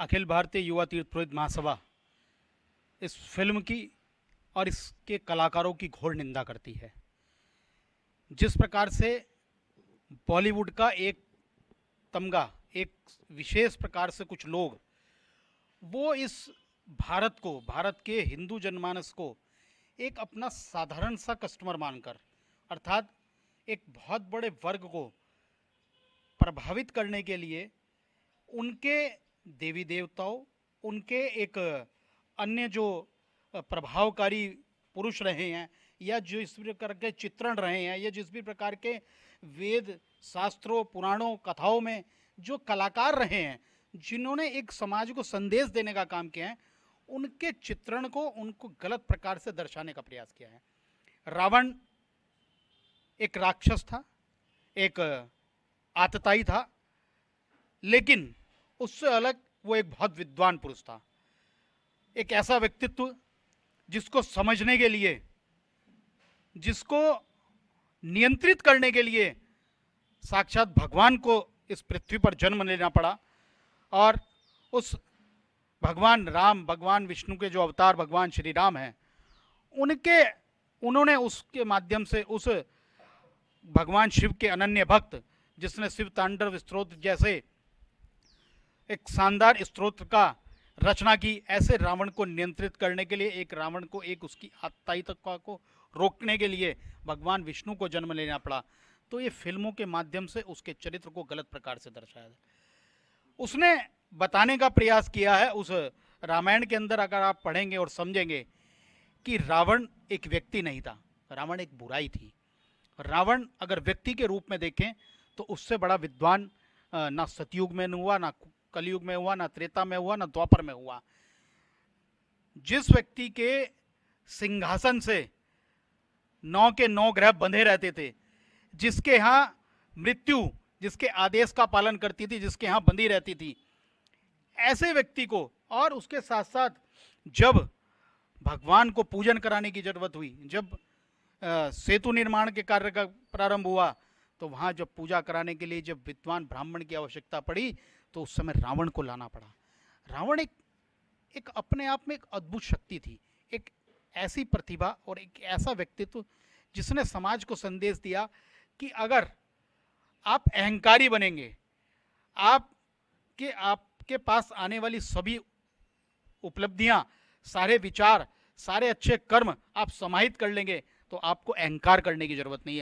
अखिल भारतीय युवा तीर्थ पुरोहित महासभा इस फिल्म की और इसके कलाकारों की घोर निंदा करती है। जिस प्रकार से बॉलीवुड का एक तमगा, एक विशेष प्रकार से कुछ लोग वो इस भारत के हिंदू जनमानस को एक अपना साधारण सा कस्टमर मानकर, अर्थात एक बहुत बड़े वर्ग को प्रभावित करने के लिए उनके देवी देवताओं, उनके एक अन्य जो प्रभावकारी पुरुष रहे हैं, या जो इस प्रकार के चित्रण रहे हैं, या जिस भी प्रकार के वेद शास्त्रों पुराणों कथाओं में जो कलाकार रहे हैं, जिन्होंने एक समाज को संदेश देने का काम किया है, उनके चित्रण को उनको गलत प्रकार से दर्शाने का प्रयास किया है। रावण एक राक्षस था, एक आतताई था, लेकिन उससे अलग वो एक बहुत विद्वान पुरुष था। एक ऐसा व्यक्तित्व जिसको समझने के लिए, जिसको नियंत्रित करने के लिए साक्षात भगवान को इस पृथ्वी पर जन्म लेना पड़ा। और उस भगवान राम, भगवान विष्णु के जो अवतार भगवान श्री राम हैं, उन्होंने उसके माध्यम से उस भगवान शिव के अनन्य भक्त, जिसने शिव तांडव स्तोत्र जैसे एक शानदार स्तोत्र का रचना की, ऐसे रावण को नियंत्रित करने के लिए, एक रावण को एक उसकी आत्तायिकता को रोकने के लिए भगवान विष्णु को जन्म लेना पड़ा। तो ये फिल्मों के माध्यम से उसके चरित्र को गलत प्रकार से दर्शाया है। उसने बताने का प्रयास किया है उस रामायण के अंदर, अगर आप पढ़ेंगे और समझेंगे, कि रावण एक व्यक्ति नहीं था, रावण एक बुराई थी। रावण अगर व्यक्ति के रूप में देखें तो उससे बड़ा विद्वान ना सतयुग में हुआ, ना कलयुग में हुआ, ना त्रेता में हुआ, ना द्वापर में हुआ। जिस व्यक्ति के सिंहासन से 9 के 9 ग्रह बंधे रहते थे, जिसके यहाँ मृत्यु जिसके आदेश का पालन करती थी, जिसके यहाँ बंधी रहती थी, ऐसे व्यक्ति को, और उसके साथ साथ जब भगवान को पूजन कराने की जरूरत हुई, जब सेतु निर्माण के कार्य का प्रारंभ हुआ, तो वहाँ जब पूजा कराने के लिए जब विद्वान ब्राह्मण की आवश्यकता पड़ी, तो उस समय रावण को लाना पड़ा। रावण एक अपने आप में एक अद्भुत शक्ति थी, एक ऐसी प्रतिभा और एक ऐसा व्यक्तित्व जिसने समाज को संदेश दिया कि अगर आप अहंकारी बनेंगे, आपके पास आने वाली सभी उपलब्धियां, सारे विचार, सारे अच्छे कर्म आप समाहित कर लेंगे, तो आपको अहंकार करने की जरूरत नहीं है।